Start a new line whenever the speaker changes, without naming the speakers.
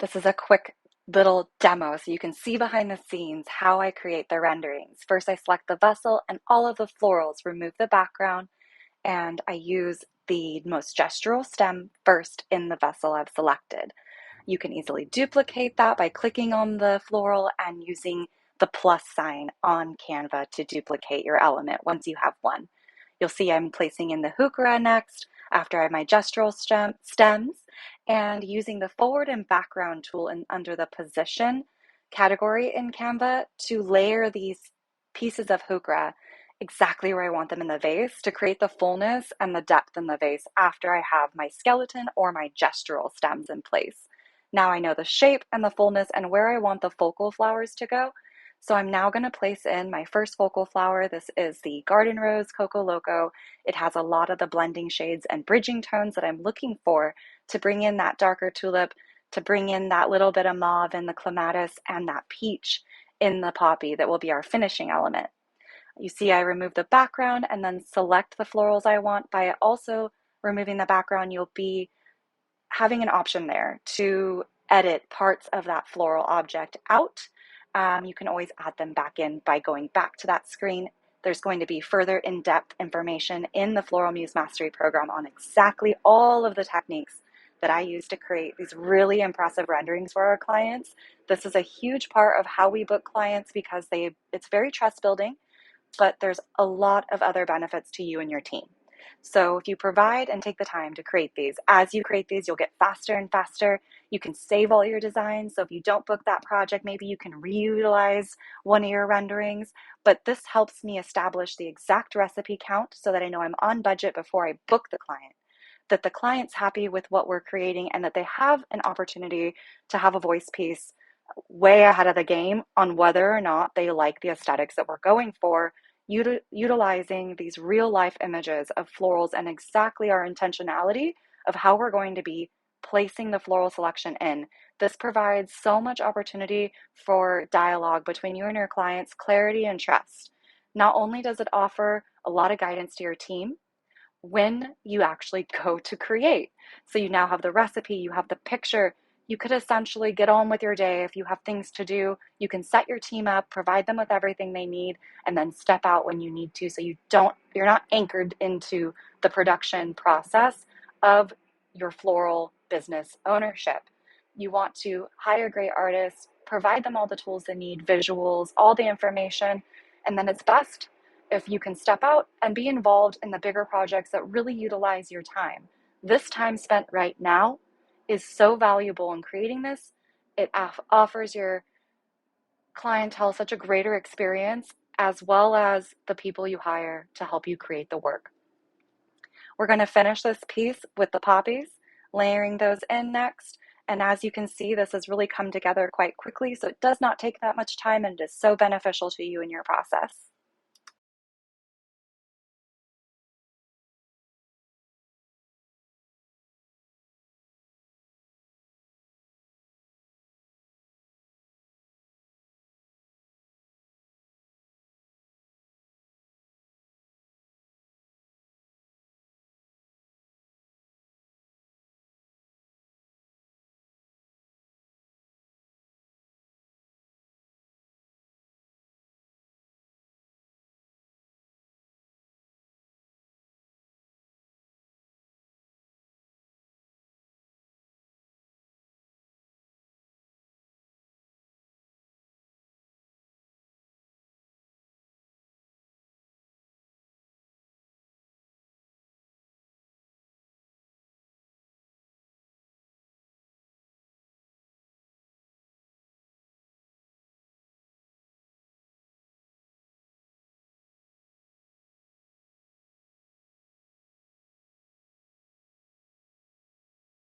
This is a quick little demo so you can see behind the scenes how I create the renderings. First, I select the vessel and all of the florals, remove the background, and I use the most gestural stem first in the vessel I've selected. You can easily duplicate that by clicking on the floral and using the plus sign on Canva to duplicate your element once you have one. You'll see I'm placing in the heuchera next after I have my gestural stems and using the forward and background tool under the position category in Canva to layer these pieces of heuchera exactly where I want them in the vase to create the fullness and the depth in the vase after I have my skeleton or my gestural stems in place. Now I know the shape and the fullness and where I want the focal flowers to go. So I'm now going to place in my first focal flower. This is the Garden Rose Coco Loco. It has a lot of the blending shades and bridging tones that I'm looking for to bring in that darker tulip, to bring in that little bit of mauve in the clematis and that peach in the poppy that will be our finishing element. You see I remove the background and then select the florals I want. By also removing the background, you'll be having an option there to edit parts of that floral object out. You can always add them back in by going back to that screen. There's going to be further in-depth information in the Floral Muse Mastery Program on exactly all of the techniques that I use to create these really impressive renderings for our clients. This is a huge part of how we book clients because it's very trust building, but there's a lot of other benefits to you and your team. So if you provide and take the time to create these, as you create these, you'll get faster and faster. You can save all your designs. So if you don't book that project, maybe you can reutilize one of your renderings. But this helps me establish the exact recipe count so that I know I'm on budget before I book the client, that the client's happy with what we're creating, and that they have an opportunity to have a voice piece way ahead of the game on whether or not they like the aesthetics that we're going for, utilizing these real life images of florals and exactly our intentionality of how we're going to be placing the floral selection in. This provides so much opportunity for dialogue between you and your clients, clarity and trust. Not only does it offer a lot of guidance to your team when you actually go to create. So you now have the recipe, you have the picture. You could essentially get on with your day. If you have things to do, you can set your team up, provide them with everything they need, and then step out when you need to. So you're not anchored into the production process of your floral business ownership. You want to hire great artists, provide them all the tools they need, visuals, all the information, and then it's best if you can step out and be involved in the bigger projects that really utilize your time. This time spent right now is so valuable in creating this. It offers your clientele such a greater experience, as well as the people you hire to help you create the work. We're going to finish this piece with the poppies, layering those in next. And as you can see, this has really come together quite quickly, so it does not take that much time and it is so beneficial to you in your process.